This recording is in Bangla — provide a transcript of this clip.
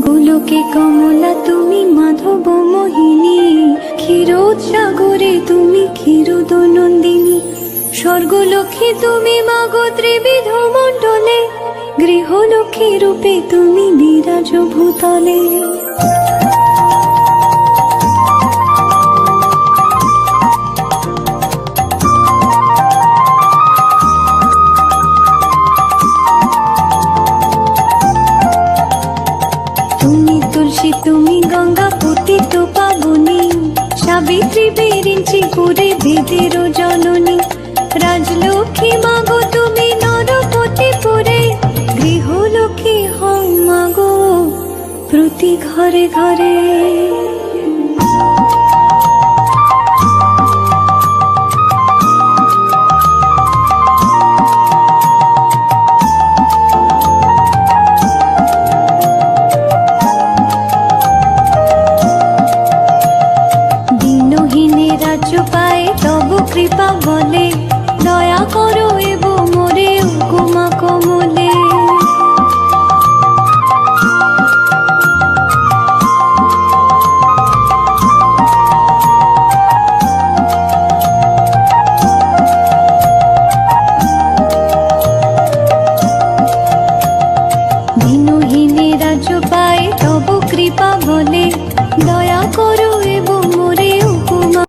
গোলকে কমলা তুমি মাধব মোহিনী, ক্ষীরোদ সাগরে তুমি ক্ষীরোদনন্দিনী। স্বর্গলক্ষ্মী তুমি মাগো ত্রিবিধ মণ্ডলে, গৃহলক্ষ্মী রূপে তুমি বিরাজ ভূতলে। তুমি তুলসী তুমি গঙ্গা পতিত পাবনী, সাবিত্রী বিরিঞ্চি পুরে বেদের জননী। রাজলক্ষ্মী মাগো তুমি নরপতি পুরে, গৃহলক্ষ্মী হও মাগো প্রতি ঘরে ঘরে। রাজ্য পায় তব কৃপা বলে,